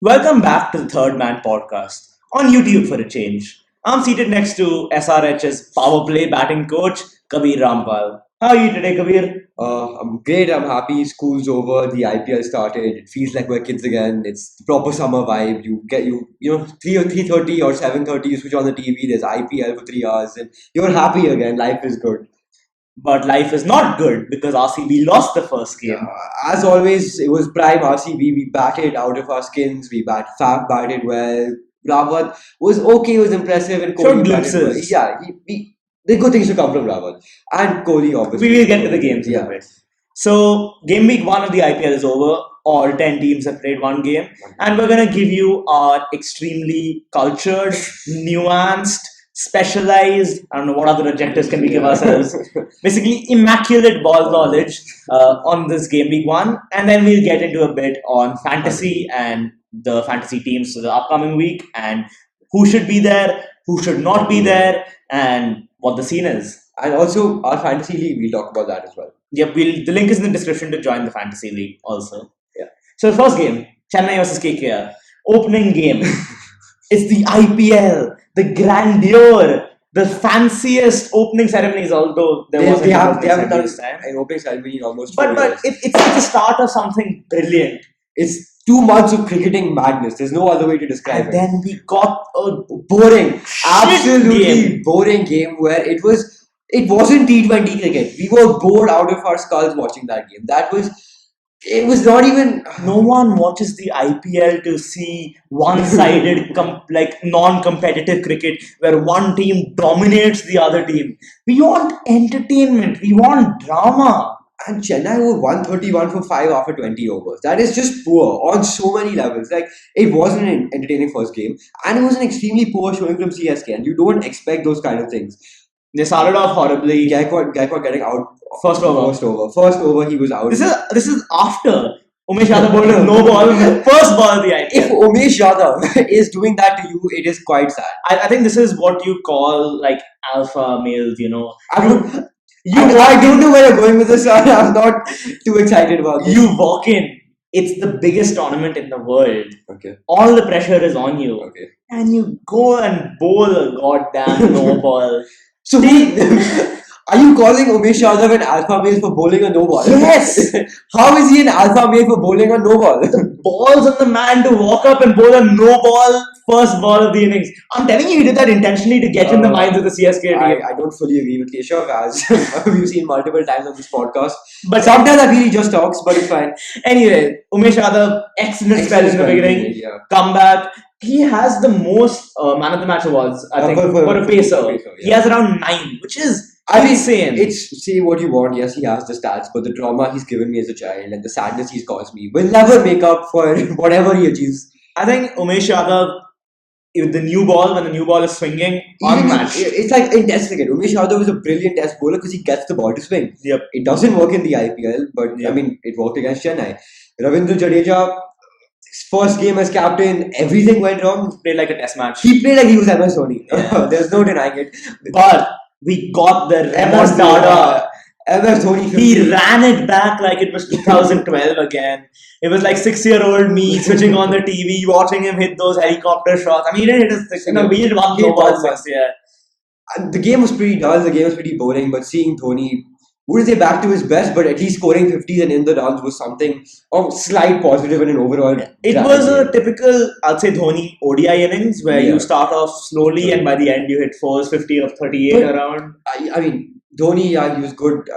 Welcome back to the Third Man podcast on YouTube for a change. I'm seated next to SRH's power play batting coach, Kabir Rampal. How are you today, Kabir? I'm great. I'm happy. School's over. The IPL started. It feels like we're kids again. It's the proper summer vibe. You know 3:30 or 7:30. You switch on the TV. There's IPL for 3 hours, and you're happy again. Life is good. But life is not good because RCB lost the first game. As always, it was prime RCB. We batted out of our skins. Fab batted well. Rawat was okay. Was impressive, and Showed Kohli batted well. glimpses. Yeah, the good things to come from Rawat and Kohli, obviously. We will get to the games in Yeah. a bit. So, game week 1 of the IPL is over. All 10 teams have played one game. And we're going to give you our extremely cultured, nuanced, specialized, I don't know what other adjectives can we give ourselves, basically immaculate ball knowledge on this game week 1. And then we'll get into a bit on fantasy and the fantasy teams for the upcoming week and who should be there, who should not be there, and what the scene is. And also our fantasy league, we'll talk about that as well. Yep, the link is in the description to join the fantasy league also. Yeah. So the first game, Chennai versus KKR, opening game. It's the IPL, the grandeur, the fanciest opening ceremonies. Although there wasn't They an have opening they haven't ceremony done this time. an opening ceremony in almost But 4 years. it's the start of something brilliant. It's 2 months of cricketing madness. There's no other way to describe And it. then we got a Boring, absolutely game. boring game where it wasn't T20 cricket. We were bored out of our skulls watching that game. It was not even. No one watches the IPL to see one-sided, non-competitive cricket where one team dominates the other team. We want entertainment. We want drama. And Chennai were 131 for 5 after 20 overs. That is just poor on so many levels. Like, it wasn't an entertaining first game, and it was an extremely poor showing from CSK, and you don't expect those kind of things. They started off horribly. Gaikwad getting out First over. First over, he was out. This is after Umesh Yadav bowled a no ball in the first ball of the If IPL. Umesh Yadav is doing that to you, it is quite sad. I think this is what you call like alpha males. I don't know where you're going with this. I'm not too excited about this. You walk in. It's the biggest tournament in the world. Okay. All the pressure is on you. Okay. And you go and bowl a goddamn no ball. So, are you calling Umesh Yadav an alpha male for bowling a no ball? Yes. How is he an alpha male for bowling a no ball? Balls on the man to walk up and bowl a no ball first ball of the innings. I'm telling you, he did that intentionally to get in the minds of the CSK team. I don't fully agree with Keshav, as we've seen multiple times on this podcast. But Sometimes I feel he just talks, but it's fine. anyway, Umesh Yadav, excellent spell in the beginning. Yeah. Comeback. He has the most man of the match awards, I think, for a pacer. He has around 9, which is insane. It's say what you want. Yes, he has the stats, but the trauma he's given me as a child and the sadness he's caused me will never make up for whatever he achieves. I think Umesh Yadav, with the new ball, when the new ball is swinging, unmatched. It's like in Test cricket. Umesh Yadav is a brilliant Test bowler because he gets the ball to swing. Yep. It doesn't work in the IPL, but Yep. I mean, it worked against Chennai. Ravindra Jadeja, his first game as captain, everything went wrong. Played like a test match. He played like he was MS Dhoni. Yeah. There's no denying it. But we got the remontada. MS Dhoni. He ran it back like it was 2012 again. It was like 6-year-old me switching on the TV, watching him hit those helicopter shots. I mean, he didn't hit his six. We hit one He no hit ball one first, yeah. And the game was pretty dull. The game was pretty boring. But seeing Dhoni, wouldn't say back to his best, but at least scoring 50s and in the runs was something of slight positive in an overall. It was a typical, I'll say, Dhoni ODI innings where Yeah. you start off slowly and by the end you hit 4s, 50 of 38 But- around. I mean, Dhoni, yeah, he was good.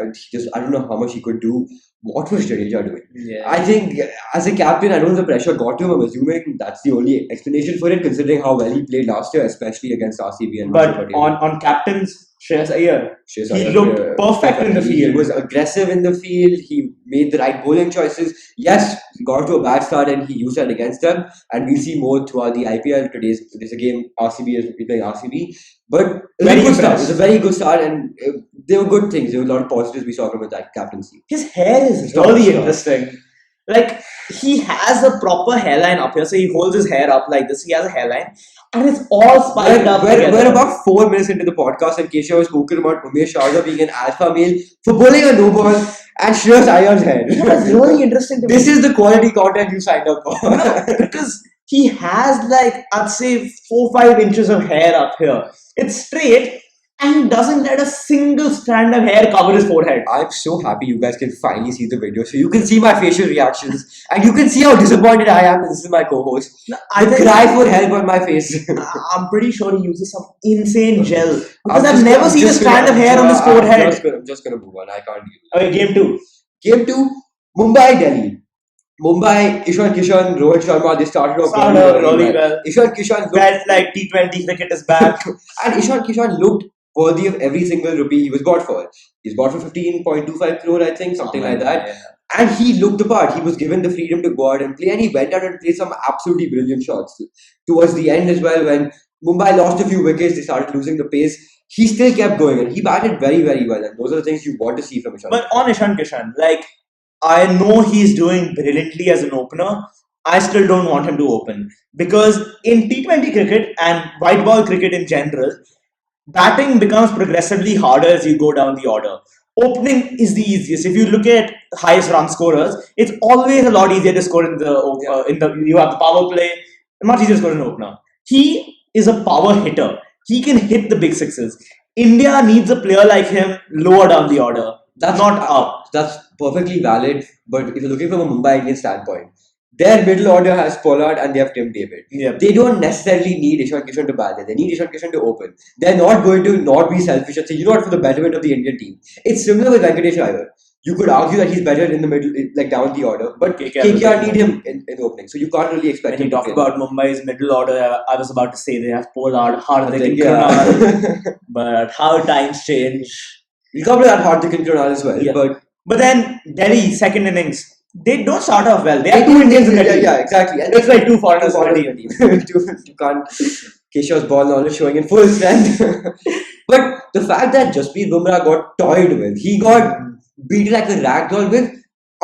I don't know how much he could do. What was Jadeja doing? Yeah. I think as a captain, I don't know if the pressure got to him. I'm assuming that's the only explanation for it, considering how well he played last year, especially against RCB and But Patel. on captains, Shreyas Iyer, Shreyas he Iyer, looked perfect in the He field. was aggressive in the field. He made the right bowling choices. Yes, he got to a bad start and he used that against them. And we'll see more throughout the IPL. Today's a game RCB is playing RCB. But it was Very a good start. It impressed. was a very good start, and there were good things. There were a lot of positives we saw from that captaincy. His hair is Stop, really stop. interesting. Like, he has a proper hairline up here, so he holds his hair up like this. He has a hairline, and it's all spiked up. together. We're about 4 minutes into the podcast, and Keshav has spoken about Umesh Yadav being an alpha male for bowling a no ball and Shreyas Iyer's hair. Yeah, it's really interesting to This me. is the quality content you signed up for. Because he has like, I'd say 4 5 inches of hair up here. It's straight, and he doesn't let a single strand of hair cover his forehead. I'm so happy you guys can finally see the video, so you can see my facial reactions and you can see how disappointed I am that this is my co-host. I The think cry for help on my face. I'm pretty sure he uses some insane gel because I'm I've just never gonna- seen a just strand gonna- of hair on his forehead. I'm just gonna move on. I can't deal. Okay, game two. Game 2, Mumbai, Delhi. Mumbai, Ishan Kishan, Rohit Sharma, they started off Started off really well. Ishan Kishan looked, Felt like T20 cricket is back. and Ishan Kishan looked worthy of every single rupee he was bought for. He's bought for 15.25 crore, I think, something like that. Yeah. And he looked the part. He was given the freedom to go out and play, and he went out and played some absolutely brilliant shots. Towards the end as well, when Mumbai lost a few wickets, they started losing the pace. He still kept going, and he batted very, very well. And those are the things you want to see from Ishan. But on Ishan Kishan, like, I know he's doing brilliantly as an opener. I still don't want him to open because in T20 cricket and white ball cricket in general, batting becomes progressively harder as you go down the order. Opening is the easiest. If you look at highest run scorers, it's always a lot easier to score in the you have the power play. Much easier to score in opener. He is a power hitter. He can hit the big sixes. India needs a player like him lower down the order, not up. That's perfectly valid. But if you're looking from a Mumbai Indians standpoint, their middle order has Pollard and they have Tim David. Yeah. They don't necessarily need Ishan Kishan to bat. They need Ishan Kishan to open. They're not going to not be selfish and say, you know what, for the betterment of the Indian team. It's similar with Venkatesh Iyer. You could argue that he's better in the middle, like down the order, but KKR need him in the opening. So you can't really expect When him you to talk play. about Mumbai's middle order, I was about to say they have Pollard, Hardik, and Yeah. Krunal. But how times change. We'll come to that Hardik and Krunal as well. Yeah. But But then Delhi, second innings, they don't start off well. They have two Indians in the team. yeah, exactly. And It's like two foreigners in the team. you can't. Keshav's ball knowledge showing in full strength. But the fact that Jasprit Bumrah got toyed with, he got beaten like a ragdoll with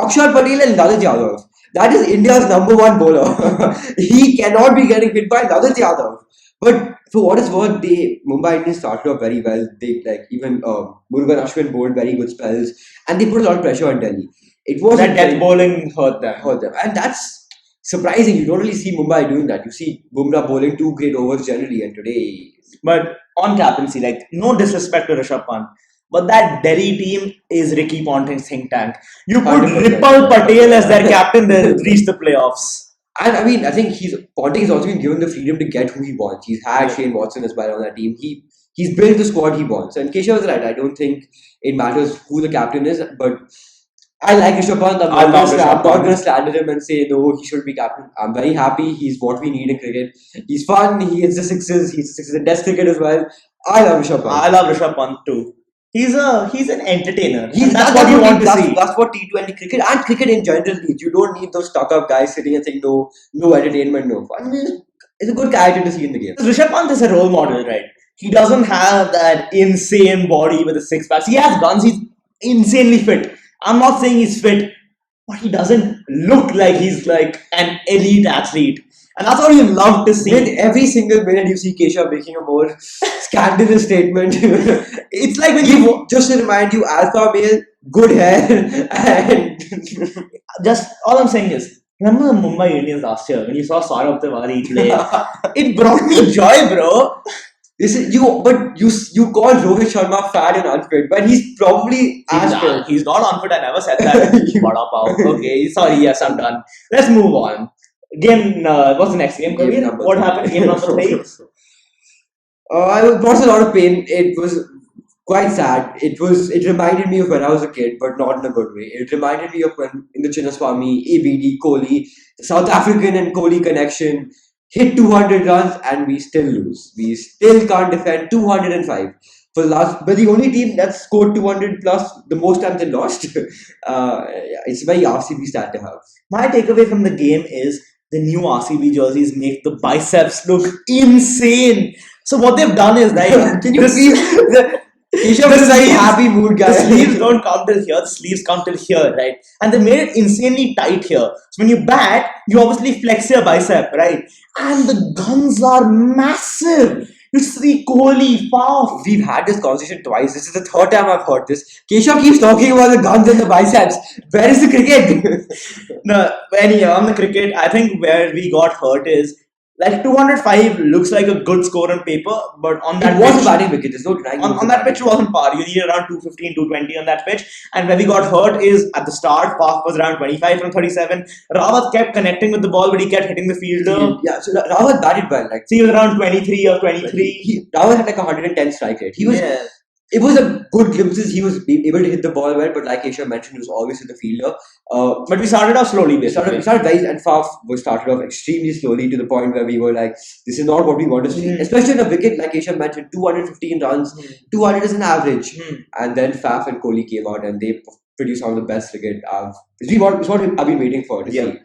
Akshar Patel and Lalit Yadav. That is India's number one bowler. He cannot be getting hit by Lalit Yadav. But for what it's worth, Mumbai Indians started off very well. They even Murugan Ashwin bowled very good spells, and they put a lot of pressure on Delhi. It was That death bowling hurt them. and that's surprising. You don't really see Mumbai doing that. You see Bumrah bowling 2 great overs generally, and today. But on captaincy, like, no disrespect to Rishabh Pant, but that Delhi team is Ricky Ponting's think tank. You put 100%. Ripal Patel as their captain, they'll reach the playoffs. And I mean, I think Ponting has also been given the freedom to get who he wants. He's had Shane Watson as well on that team. He's built the squad he wants. And Keshav is right. I don't think it matters who the captain is, but I like Rishabh Pant. I'm not going to slander him and say no, he should be captain. I'm very happy. He's what we need in cricket. He's fun. He hits the sixes. He's the sixes in Test cricket as well. I love Rishabh Pant. I love Rishabh Pant too. He's an entertainer. That's That's what you want to see. That's what T20 cricket and cricket in general needs. You don't need those stuck up guys sitting and saying no entertainment, no fun. It's a good character to see in the game. Rishabh Pant is a role model, right? He doesn't have that insane body with the six packs. He has guns. He's insanely fit. I'm not saying he's fit, but he doesn't look like he's like an elite athlete. And that's what you love to see. With every single minute you see Keshav making a more scandalous statement. It's like when you Just to remind you, alpha male, good hair, and just all I'm saying is, remember the Mumbai Indians last year when you saw Saurabh Tiwari play? It brought me joy, bro. this is you call Rohit Sharma fat and unfit, but he's probably as fit. He's not unfit. I never said that. Bada pao. Okay, sorry. Yes, I'm done. Let's move on. Game. What's the next game? Game number What three. happened? Game number 3. It was a lot of pain. It was quite sad. It reminded me of when I was a kid, but not in a good way. It reminded me of when in the Chinnaswamy, ABD, Kohli, the South African and Kohli connection hit 200 runs and we still lose. We still can't defend 205. But the only team that scored 200 plus the most times they lost. It's a very RCB stat to have. My takeaway from the game is the new RCB jerseys make the biceps look insane. So what they've done is like, Can you see Keshav is a very happy mood guy. The sleeves don't come till here, the sleeves come till here, right? And they made it insanely tight here. So when you bat, you obviously flex your bicep, right? And the guns are massive. You see Kohli, Faf. We've had this conversation twice. This is the third time I've heard this. Keshav keeps talking about the guns and the biceps. Where is the cricket? No, anyway, on the cricket, I think where we got hurt is like 205 looks like a good score on paper, but on that It was a pitch, batting wicket. There's no denying. on that pitch wasn't par. You need around 215, 220 on that pitch. And where we got hurt is at the start, Faf was around 25 from 37. Rawat kept connecting with the ball, but he kept hitting the fielder. Yeah, so Rawat batted well. Like, So he was around 23 or 23. Rawat had like 110 strike rate. He was. Yeah. It was a good glimpses. He was able to hit the ball well, but like Keshav mentioned, he was always in the fielder. But we started off slowly, We basically. started very, and Faf was started off extremely slowly to the point where we were like, this is not what we want to see. Especially in a wicket, like Keshav mentioned, 215 runs, 200 is an average. And then Faf and Kohli came out and they produced some of the best cricket. It's what I've been waiting for to see.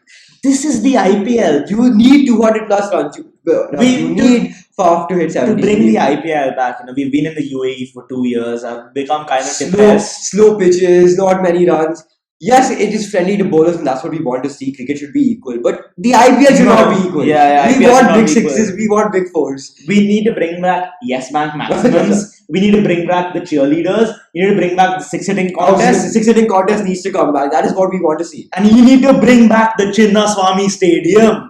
This is the IPL. You need 200 plus runs. You need Faf to hit To 70. bring the IPL back, we've been in the UAE for 2 years. I've become kind of depressed. Slow pitches, not many runs. Yes, it is friendly to bowlers, and that's what we want to see. Cricket should be equal, but the IPL should not be equal. Yeah, we IPL should want not big be equal. sixes, we want big fours. We need to bring back Yes Bank maximums. We need to bring back the cheerleaders. You need to bring back the six hitting contest. Six hitting contest needs to come back. That is what we want to see. And you need to bring back the Chinnaswamy Stadium.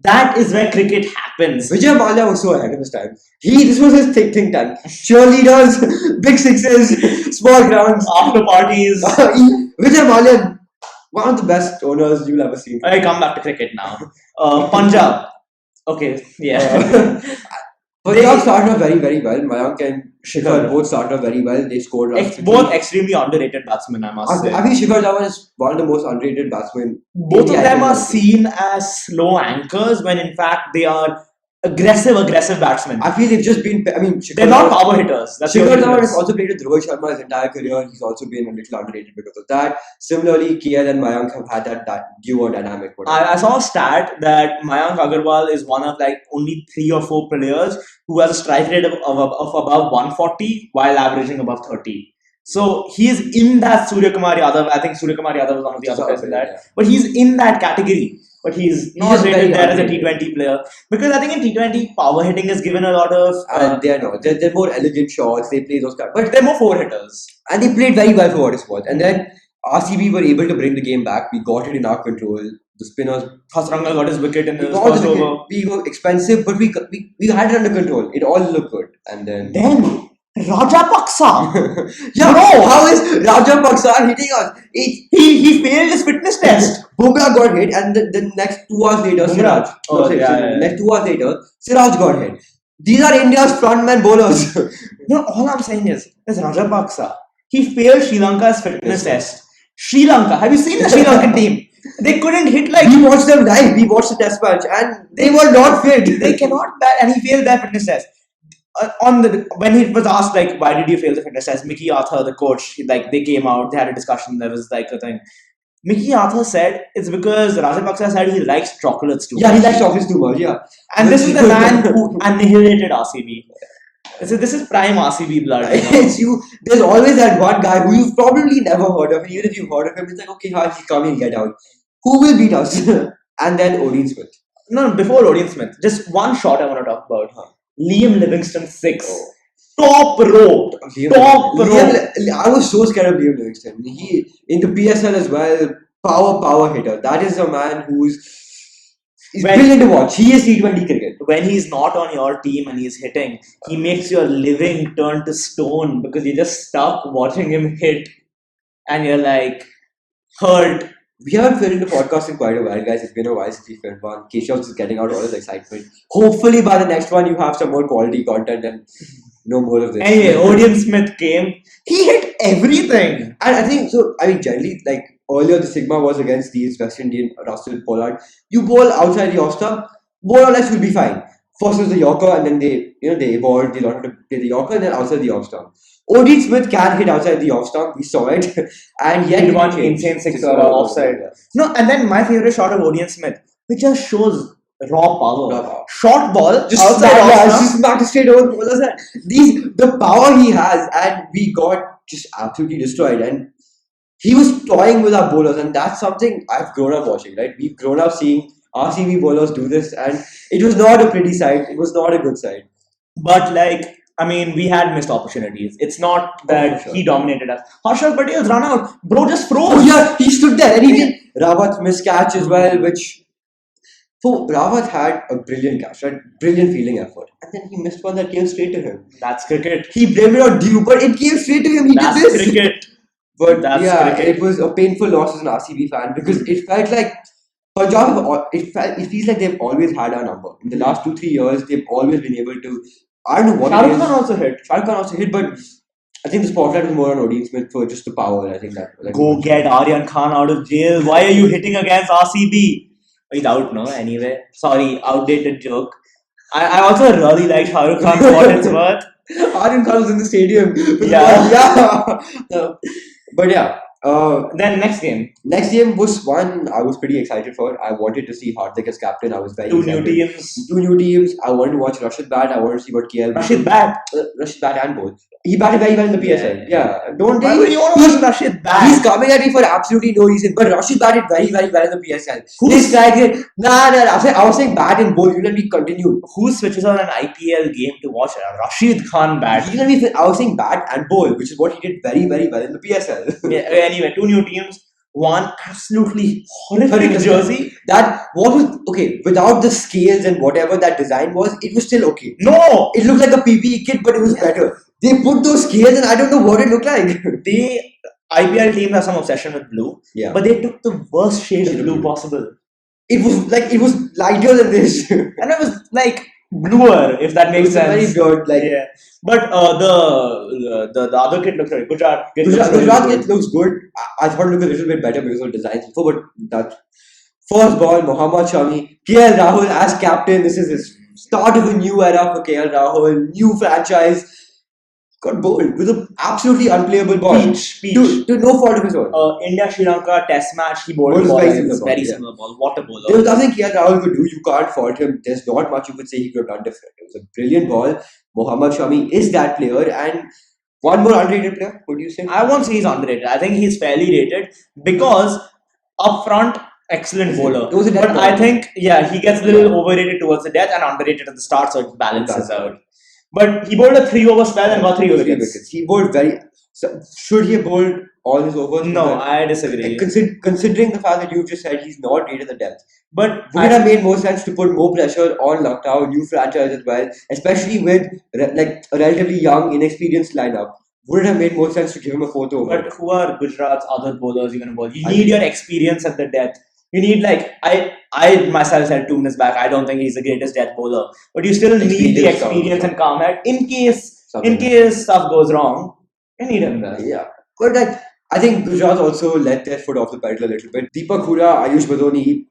That is where cricket happens. Vijay Mallya was so ahead of his time. This was his think tank. Cheerleaders, big sixes, small grounds, After parties. Vijay Mallya, one of the best owners you'll ever see. I come back to cricket now. Punjab. Okay, yeah. Punjab started off very, very well. Mayank and Shikhar both started off very well. They scored runs. Both extremely underrated batsmen, I must say. I think Shikhar Dhawan is one of the most underrated batsmen. Both in of the them IPL. are seen as slow anchors when in fact they are aggressive batsmen. I feel they've just been. I mean, They're not power hitters. That's the Shikhar only Dhawan has difference. also played with Rohit Sharma his entire career. He's also been a little underrated because of that. Similarly, KL and Mayank have had that duo dynamic. I saw a stat that Mayank Agarwal is one of like only 3 or 4 players who has a strike rate of above 140 while averaging above 30. So he is in that Surya Kumar Yadav. I think Surya Kumar Yadav was one of the other players in that. Yeah. But he's in that category. But he's not just rated very there as a underrated. T20 player. Because I think in T20, power hitting is given a lot of. And they're not. They're more elegant shots. They play those kind. But they're more 4 hitters. And they played very well for what it's worth. And then RCB were able to bring the game back. We got it in our control. The spinners. Hasrangal got his wicket in the got first the wicket. over. We were expensive, but we had it under control. It all looked good. And then Rajapaksa. yeah, no, how is Rajapaksa hitting us? He failed his fitness test. Bumrah got hit, and the next 2 hours later, Bumrah? Siraj. Oh, yeah. Next 2 hours later, Siraj got hit. These are India's frontman bowlers. No, all I'm saying is, there's Rajapaksa. He failed Sri Lanka's fitness test. Sri Lanka, have you seen the Sri Lankan team? They couldn't hit like. We watched them live. We watched the test match, and they were not fit. They cannot bat, and he failed their fitness test. When he was asked like why did you fail the fitness test, Mickey Arthur, the coach, they came out, they had a discussion. There was like a thing. Mickey Arthur said it's because Rajapaksa said he likes chocolates too much. Yeah, he likes chocolates too much. Yeah, And this is the man who annihilated RCB. So this is prime RCB blood. It's you. There's always that one guy who you've probably never heard of, and even if you've heard of him, it's like okay, he's coming, get out. Who will beat us? And then Odin Smith. No, before Odin Smith, just one shot I want to talk about. Liam Livingston 6. Top row. Top row. I was so scared of Liam Livingston. He in the PSL as well, power hitter. That is a man he's brilliant to watch. He is T20 cricket. When he's not on your team and he's hitting, he makes your living turn to stone because you're just stuck watching him hit and you're like hurt. We haven't filmed the podcast in quite a while, guys. It's been a while since we filmed one. Keshav's is getting out all his excitement. Hopefully, by the next one, you have some more quality content and no more of this. Anyway, Odin Smith came. He hit everything. And I think so. I mean, generally, like earlier, the Sigma was against these West Indian Russell Pollard. You bowl outside the off stump, more or less will be fine. First was the Yorker, and then they evolved. They learned to play the Yorker, and then outside the off stump. Odin Smith can hit outside the off stump. We saw it, and yet He it won changed. insane 6 offside. No, and then my favorite shot of Odin Smith, which just shows raw power. Raw power. Short ball, Just outside off stump. just smacked straight over bowlers. The power he has, and we got just absolutely destroyed. And he was toying with our bowlers, and that's something I've grown up watching. Right, we've grown up seeing RCB bowlers do this, and it was not a pretty sight. It was not a good sight. But like, I mean, we had missed opportunities. It's not Oh, that for sure. he dominated us. Harshal Patel's run out, bro, just froze. Oh yeah, he stood there and he did Rawat's miscatch as well, which so Rawat had a brilliant catch, right? Brilliant fielding effort. And then he missed one that came straight to him. That's cricket. He blamed it on Dew, but it came straight to him. He That's did this. cricket. But That's yeah, cricket. it was a painful loss as an RCB fan because it felt like Punjab, it feels like they've always had our number. In the last 2-3 years, they've always been able to. I don't know what Shah it Rukh is. Khan also hit. Shah Rukh Khan also hit, but I think the spotlight was more on Odin Smith for just the power. I think that. Go get Aryan Khan out of jail. Why are you hitting against RCB? He's out, no? Anyway. Sorry, outdated joke. I also really like Shah Rukh Khan for what it's worth. Aryan Khan was in the stadium. Yeah. Yeah. But yeah. Then next game. Next game was one I was pretty excited for. I wanted to see Hardik as captain. I was very Two excited. new teams. Two new teams. I wanted to watch Rashid bat. I wanted to see what KL. Rashid bat. Rashid bat and bowl. He batted very well in the PSL. Yeah. Don't Why would you want to watch Rashid bat? He's coming at me for absolutely no reason. But Rashid batted very, very well in the PSL. Who's- This guy did. Nah. I was saying bat and bowl. You let me continue. Who switches on an IPL game to watch Rashid Khan bat? You let me. I was saying bat and bowl, which is what he did very, very well in the PSL. Yeah, anyway, two new teams. One absolutely horrific jersey. That what was okay without the scales and whatever that design was, it was still okay. No, It looked like a PPE kit, but it was better. They put those scales and I don't know what it looked like. they IPL teams have some obsession with blue, Yeah, but they took the worst shade of Shade of blue blue. possible, it was lighter than this. and it was like bluer, if that It makes was very sense. weird. Like Yeah, but the other kid looks like Gujarat. Kid looks Gujarat really kit looks good. I thought it looked a little bit better because of designs before, but that first ball, Mohammad Shami, KL Rahul as captain. This is his start of a new era for KL Rahul, new franchise. Got bowled with an absolutely unplayable ball. Peach. To no fault of his own. India Sri Lanka Test match. He bowled Bowled the ball. very It similar was ball, very yeah. similar ball. What a bowler! There was nothing KL Rahul could do. You can't fault him. There's not much you could say he could have done different. It was a brilliant ball. Mohammad Shami is that player, and one more underrated player. What do you say? I won't say he's underrated. I think he's fairly rated because up front, excellent bowler. It was a death But ball. I think, yeah, he gets a little overrated towards the death and underrated at the start, so it balances out. But he bowled a 3-over spell and got 3 wickets. He bowled very. So should he have bowled all his overs? No, I disagree. Considering the fact that you just said he's not rated the depth, But would it have made more sense to put more pressure on Lucknow, new franchise as well, especially with like a relatively young, inexperienced lineup? Would it have made more sense to give him a fourth over? But who are Gujarat's other bowlers you're gonna bowl? You need your experience at the depth. You need like I myself said 2 minutes back. I don't think he's the greatest death bowler, but you still need the Experience experience counts. and calm head in case Something in case stuff goes wrong. You need him there. Yeah, but like I think Gujarat also let their foot off the pedal a little bit. Deepak Hooda, Ayush Badoni,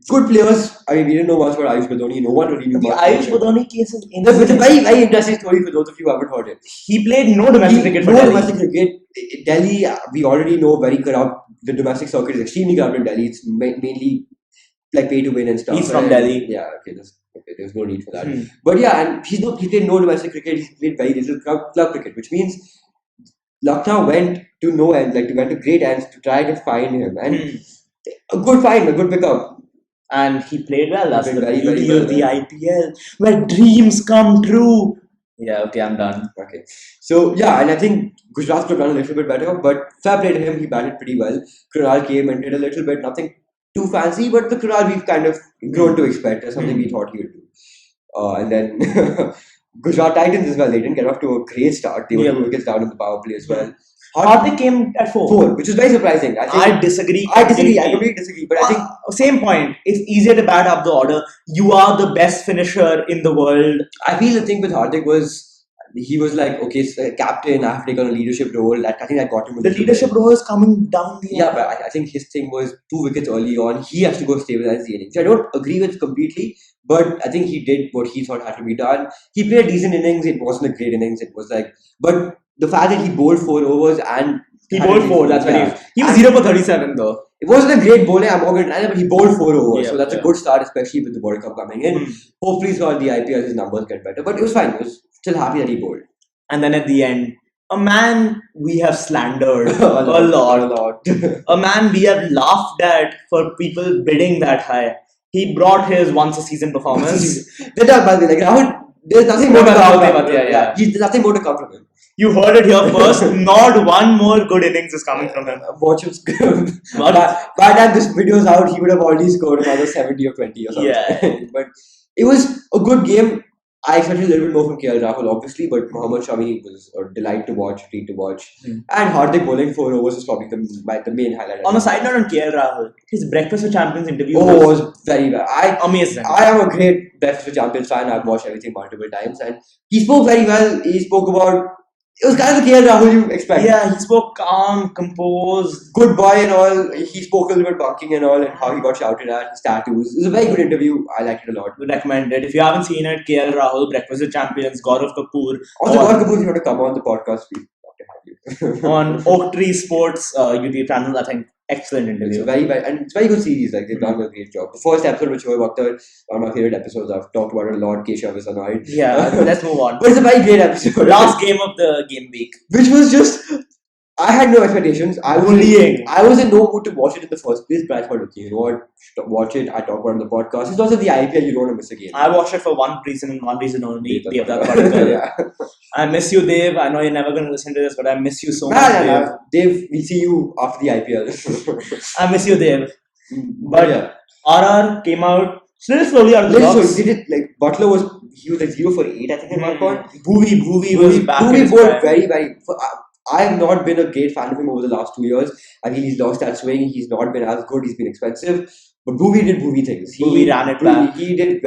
good players. I mean, we didn't know much about Ayush Badoni. No one really knew The much. Ayush about him. Badoni case is It's a insane. very, very interesting story for those of you who haven't heard it. He played no domestic cricket for No Delhi. domestic cricket. Delhi, we already know very corrupt. The domestic circuit is extremely corrupt in Delhi. It's mainly like pay to win and stuff. He's from And- Delhi. Yeah, okay, there's no need for that. Hmm. But yeah, and he played no domestic cricket. He played very little club cricket, which means Lucknow went to no end, like went to great ends to try to find him, and a good find, a good pickup. And he played well. That's He the played very, beauty very of the well. IPL, where dreams come true. Yeah, okay, I'm done. Okay, so yeah, and I think Gujarat could have done a little bit better, but fair play to him. He batted pretty well. Krunal came and did a little bit, nothing too fancy, but the Krunal we've kind of grown to expect as something we thought he would do. And then Gujarat Titans as well. They didn't get off to a great start. They were Yeah. 2 wickets down in the power play as well. Hardik came at 4. 4, which is very surprising. I think I disagree. I disagree. I completely. completely disagree. But I think Same point. It's easier to bat up the order. You are the best finisher in the world. I feel the thing with Hardik was he was like, okay, so captain, I have to take on a leadership role. I think I got him. a The little leadership bit. role is coming down the Yeah, but I think his thing was 2 wickets early on. He has to go stabilize the innings. I don't agree with completely, but I think he did what he thought had to be done. He played decent innings. It wasn't a great innings. It was like, but the fact that he bowled 4 overs and He had bowled a- 4. That's yeah. what he was And 0 for 37 though. It wasn't a great bowling, I'm not going to deny that, but he bowled 4 overs. Yeah, So that's a yeah. good start, especially with the World Cup coming in. Hmm. Hopefully, so the IPL, his numbers get better. But it was fine. I was still happy that he bowled. And then at the end, a man we have slandered A a lot. lot. A man we have laughed at for people bidding that high. He brought his once a season performance. They talk about it like Rahul. There's nothing more to come from him. Yeah. There's nothing more to come from him. You heard it here first. Not one more good innings is coming from him. Watch him score. By the time this video is out, he would have already scored another 70 or 20 or something. Yeah. But it was a good game. I expected a little bit more from KL Rahul, obviously, but Mohammad Shami was a delight to watch, treat to watch. And Hardik bowling 4 overs was probably the main highlight. On a side note on KL Rahul, his Breakfast with Champions interview was very well. amazing. I am a great Breakfast with Champions fan. I've watched everything multiple times, and he spoke very well. He spoke about. It was kind of the KL Rahul you expect. Yeah, he spoke calm, composed. Good boy and all. He spoke a little bit bunking and all, and how he got shouted at, his tattoos. It was a very good interview. I liked it a lot. Would recommend it. If you haven't seen it, KL Rahul, Breakfast with Champions, Gaurav Kapoor. Also, Gaurav Kapoor, if you want to come on the podcast, we'd love to have you. On Oak Tree Sports YouTube channel, I think. Excellent interview. It's very good series. Like they've done a great job. The first episode, which was one of my favorite episodes, I've talked about it a lot. Keshav is annoyed. Yeah, let's move on. But it's a very great episode. Last game of the game week, which was just. I had no expectations. I was in no mood to watch it in the first place, but I thought, okay, you know what? Watch it. I talk about it on the podcast. It's also the IPL. You don't want to miss a game. I watched it for one reason only. Yeah. I miss you, Dave. I know you're never going to listen to this, but I miss you so much, Dave. Dave, we'll see you after the IPL. I miss you, Dave. But RR came out slowly out of the blocks. So Butler was 0 for 8, I think, at one point. Bhuvi was back. Bhuvi bowled very. I have not been a great fan of him over the last 2 years. I think he's lost that swing. He's not been as good. He's been expensive. But Bhuvi did Bhuvi things. Bhuvi ran it back. He did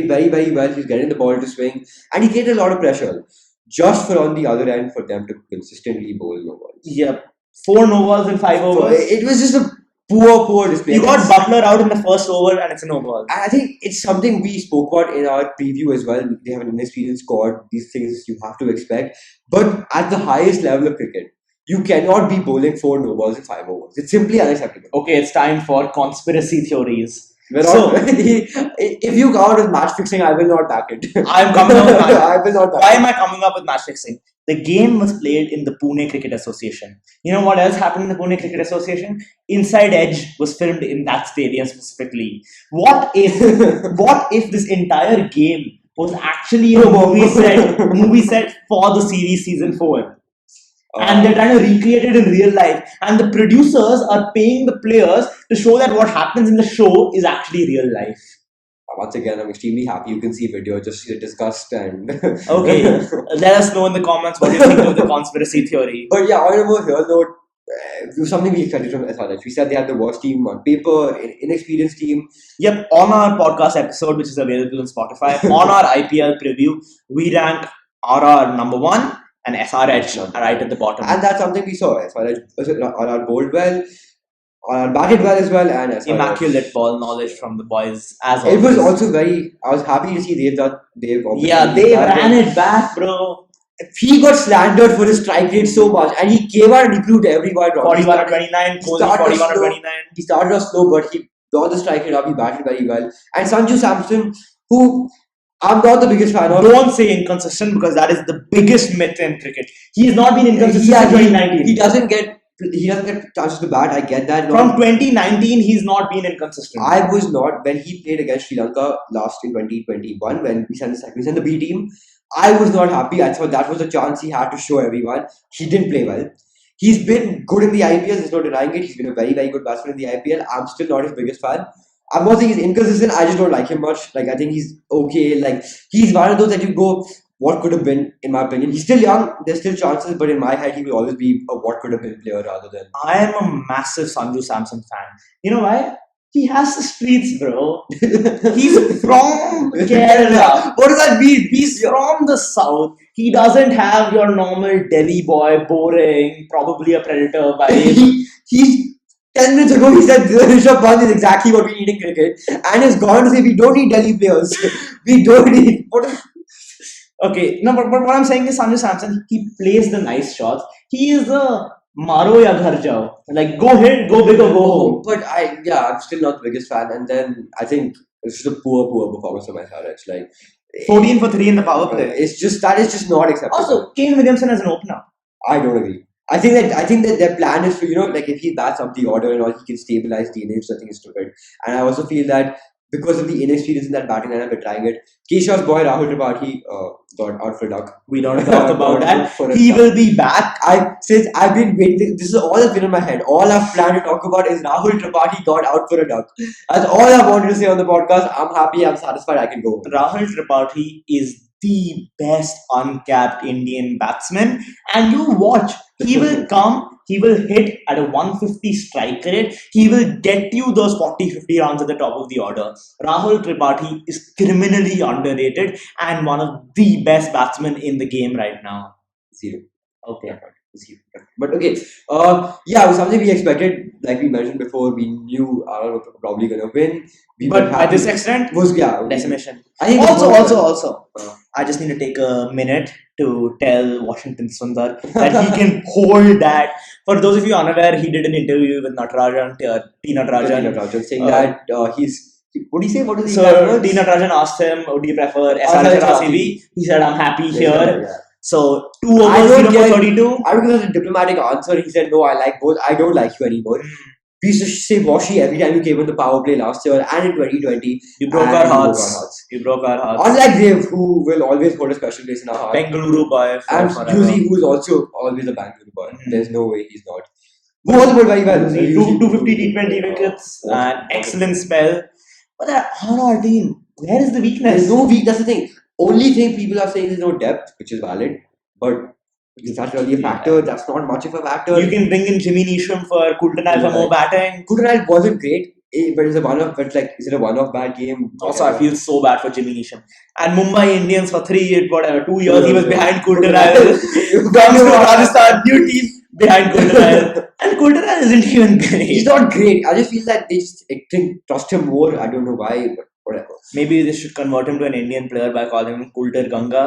very, very well. He's getting the ball to swing. And he created a lot of pressure. Just for on the other end, for them to consistently bowl no balls. Yep. 4 no balls in 5 overs. It was just a poor display. You got Butler out in the first over and it's a no ball. I think it's something we spoke about in our preview as well. They have an inexperienced squad. These things you have to expect. But at the highest level of cricket, you cannot be bowling 4 no balls in 5 overs. It's simply unacceptable. Okay, it's time for conspiracy theories. If you count as match fixing, I will not back it. I'm coming up with I will not back Why am I coming up with match fixing? The game was played in the Pune Cricket Association. You know what else happened in the Pune Cricket Association? Inside Edge was filmed in that stadium specifically. What if this entire game was actually a movie set for the series season 4? And they're trying to recreate it in real life. And the producers are paying the players to show that what happens in the show is actually real life. Once again, I'm extremely happy you can see video, just discussed and... Okay, let us know in the comments what you think of the conspiracy theory. But yeah, on a more real note, it was something we expected from SRH. We said they had the worst team on paper, inexperienced team. Yep, on our podcast episode, which is available on Spotify, on our IPL preview, we rank RR number 1 and SRH right at the bottom. And that's something we saw. RR bowled well, RR batted well as well, and SRH. Immaculate ball knowledge from the boys as always. It was also I was happy to see Dave ran it back, bro. He got slandered for his strike rate so much, and he came out and he proved everyone wrong. 41-29, 41-29. He started off slow, but he got the strike rate up. He batted very well. And Sanju Samson, who I'm not the biggest fan of. Don't say inconsistent because that is the biggest myth in cricket. He has not been inconsistent since 2019. He doesn't get chances to bat. I get that. From 2019, he's not been inconsistent. I was not when he played against Sri Lanka last in 2021 when we sent the B team. I was not happy. I thought that was a chance he had to show everyone. He didn't play well. He's been good in the IPL. There's no denying it. He's been a very, very good batsman in the IPL. I'm still not his biggest fan. I'm not saying he's inconsistent. I just don't like him much. I think he's okay. He's one of those that you go, what could have been, in my opinion. He's still young. There's still chances, but in my head, he will always be a what could have been player rather than. I am a massive Sanju Samson fan. You know why? He has the streets, bro. He's from Kerala. What does that mean? He's from the south. He doesn't have your normal Delhi boy, boring, probably a predator vibe. He's 10 minutes ago, he said Rishabh Pant is exactly what we need in cricket, and has gone to say we don't need Delhi players. We don't need. Okay, no, but what I'm saying is Sanju Samson, he plays the nice shots. He is a Maro ya ghar jao. Go hit, go big or go home. But I'm still not the biggest fan. And then I think it's just a poor performance from SRH. 14 for 3 in the power play. That is just not acceptable. Also, Kane Williamson as an opener. I don't agree. I think that their plan is to, if he bats up the order and all, he can stabilize the innings. I think it's stupid. And I also feel that because of the inexperience in that batting lineup, we're trying it. Keshav's boy Rahul Tripathi got out for a duck. We don't talk about Got that. out for a He duck. will be back. Since I've been waiting, this is all that's been in my head. All I've planned to talk about is Rahul Tripathi got out for a duck. That's all I wanted to say on the podcast. I'm happy, I'm satisfied, I can go. Rahul Tripathi is the best uncapped Indian batsman, and you watch, he will come, he will hit at a 150 strike rate, he will get you those 40-50 runs at the top of the order. Rahul Tripathi is criminally underrated and one of the best batsmen in the game right now. Zero. Okay. Zero. But okay, yeah, it was something we expected. Like we mentioned before, we knew Ireland were probably gonna win. We were But by happy. this extent, was decimation. I think Also, I just need to take a minute to tell Washington Sundar that he can hold that. For those of you unaware, he did an interview with Natarajan, T. Natarajan. Natarajan saying Uh, that what do you say? What is So T. Natarajan asked him, "Would you prefer SRH or RCB?" He said, "I'm happy here." Yeah. So 2 I overs, don't 0 for get- 32. I don't give a diplomatic answer. He said, "No, I like both. I don't like you anymore." We used to say Washi every time you came on the power play last year and in 2020. You broke And our you broke hearts. You broke our hearts. Unlike Dev, who will always hold a special place in our heart, Bengaluru boy. and forever. Yuzi, who is also always a Bangalore boy. Mhm. There's no way he's not. Who also bowled very well. Yuzi, 250 T20 wickets, What- and excellent spell. But on our team, where is the weakness? There's no weak. That's the thing. Only thing people are saying is no depth, which is valid, but is that really a factor? That's not much of a factor. You can bring in Jimmy Neesham for Kultanal for more batting. Kultanal wasn't great, but it's a one-off. But like, is it a one-off bad game? Also, I feel so bad for Jimmy Neesham. And Mumbai Indians for 2 years, he was behind Kultanal. Comes to Rajasthan, new team behind Kultanal. And Kultanal isn't even He's great. not great. I just feel that they just trust him more. I don't know why, but whatever. Maybe they should convert him to an Indian player by calling him Kultar Ganga.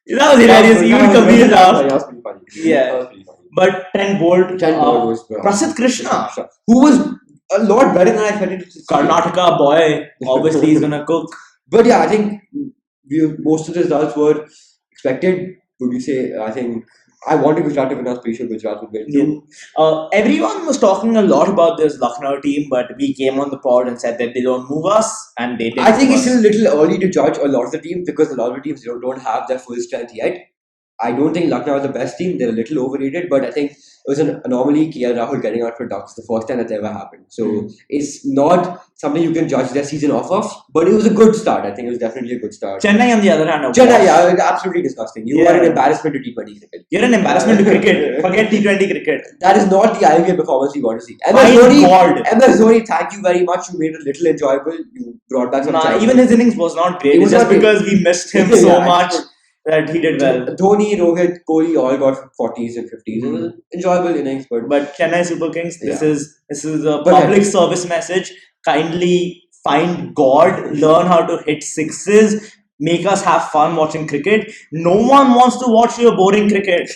That was hilarious. Even Kabir laughed. That was pretty funny. Yeah. That was pretty funny. But Trent Bolt, Trent Bolt was Prasidh Krishna, who was a lot better than I expected. Karnataka boy, obviously he's gonna cook. But yeah, I think most of the results were expected. Would you say? I think I wanted Gujarat to win. I was pretty sure Gujarat would win too. Everyone was talking a lot about this Lucknow team, but we came on the pod and said that they don't move us, and they did. I think move it's us. still a little early to judge a lot of the teams because a lot of the teams don't have their full strength yet. I don't think Lucknow is the best team. They're a little overrated, but I think it was an anomaly. KL Rahul getting out for ducks, the first time that's ever happened. So it's not something you can judge their season off of, but it was a good start. I think it was definitely a good start. Chennai, on the other hand, Chennai, yeah, it's absolutely disgusting. You are an Yeah. embarrassment to T20 cricket. You're an embarrassment to cricket. Forget T20 cricket. That is not the IPL performance we want to see. My God. MS Dhoni, thank you very much. You made it a little enjoyable. You brought back some. Nah, childhood. even his innings was not great. It It's was just not great. because we missed him Yeah, so I much think- that he did well. Dhoni, Rohit, Kohli all got 40s and 50s. It was an enjoyable innings, But Chennai Super Kings, this is a But- public service message. Kindly find God, learn how to hit sixes, make us have fun watching cricket. No one wants to watch your boring cricket.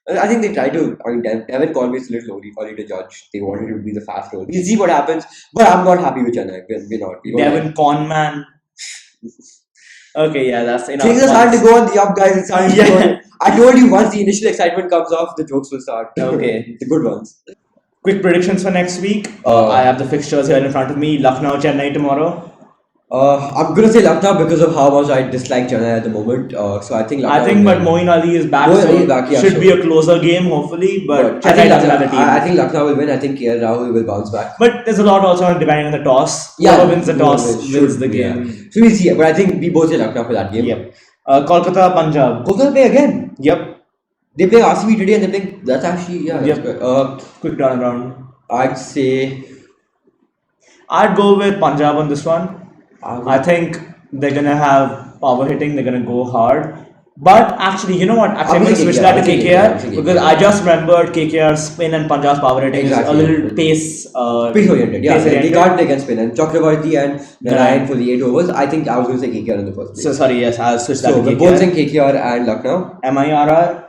I think they tried to. I mean, Devin Conway is a little early to judge. They wanted to be the fast role. We'll see what happens. But I'm not happy with Chennai. We're not. We don't Devin Conman. Okay, yeah, that's enough. Things are starting to go on the up, guys. It's starting to Yeah. go on. I told you once the initial excitement comes off, the jokes will start. Okay. The good ones. Quick predictions for next week. Uh, I have the fixtures here in front of me. Lucknow, Chennai tomorrow. I'm gonna say Lucknow because of how much I dislike Chennai at the moment. So I think Lucknow. I think, but Moeen Ali is back, Moeen so Ali is back, yeah, should sure. be a closer game, hopefully. But I Chennai think doesn't have Lucknow, a team. I think Lucknow will win. I think KL Rahul will bounce back. But there's a lot also on depending on the toss. Yeah, Whoever wins the toss should, wins the yeah. game. So we'll see. But I think we both say Lucknow for that game. Yep. Kolkata, Punjab. Kolkata play again. Yep. They play RCB today and they play. That's actually yeah. Yep. That's good. Quick turnaround. I'd say. I'd go with Punjab on this one. I think they're gonna have power hitting. They're gonna go hard. But actually, you know what? Actually, I'm I'm gonna thinking switch KKR, that to I'm thinking KKR KKR. because I just remembered KKR's spin and Punjab's power rating Exactly. is a little pace. Pace oriented, yeah. They Pace-oriented. can't play against spin. And Chakravarti and Narayan. Narayan for the 8 overs. I think I was going to say KKR in the first place. So sorry, yes, I'll switch that So to we're KKR. both saying KKR and Lucknow. MIRR?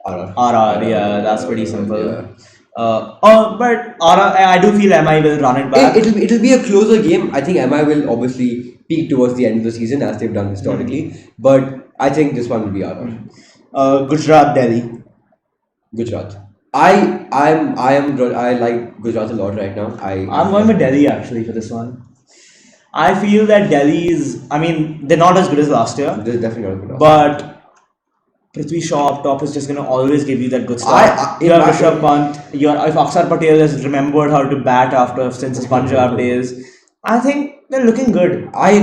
RR. RR, yeah, that's pretty simple. Yeah. But RR, I do feel MI will run it back. It'll be a closer game. I think MI will obviously peak towards the end of the season as they've done historically. But I think this one will be RR. Gujarat, Delhi. Gujarat. I like Gujarat a lot right now. I'm going with Delhi actually for this one. I feel that Delhi is, I mean, they're not as good as last year, This is definitely not a good but Prithvi Shaw up top is just going to always give you that good I start. in You have my Rishabh Pant. If Akshar Patel has remembered how to bat after since his Punjab days, I think they're looking good. I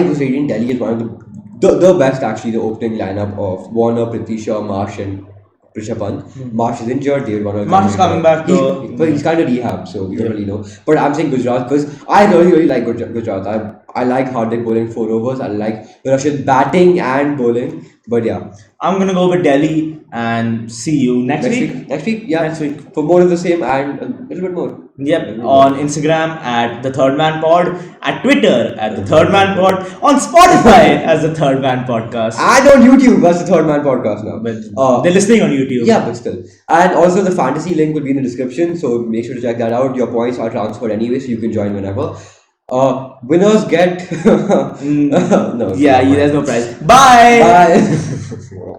was rating Delhi as one of the best actually, the opening lineup of Warner, Prithvi Shaw, Marsh and Rishabh Pant. Marsh is injured, they were one Marsh is coming back though. But he's kind of rehab, so we don't Yeah. really know. But I'm saying Gujarat because I really like Gujarat. I like Hardik bowling 4 overs. I like Russian batting and bowling. But yeah, I'm gonna go with Delhi and see you next week. next week, yeah, Next week. for more of the same and a little bit more. Yep, on Instagram at the Third Man Pod, at Twitter at the Third Man Pod, on Spotify as the Third Man Podcast. And on YouTube, that's the Third Man Podcast now. But they're listening on YouTube. Yeah, but still. And also the fantasy link will be in the description, so make sure to check that out. Your points are transferred anyway, so you can join whenever. Winners get no. Yeah, there's no prize. Bye. Bye.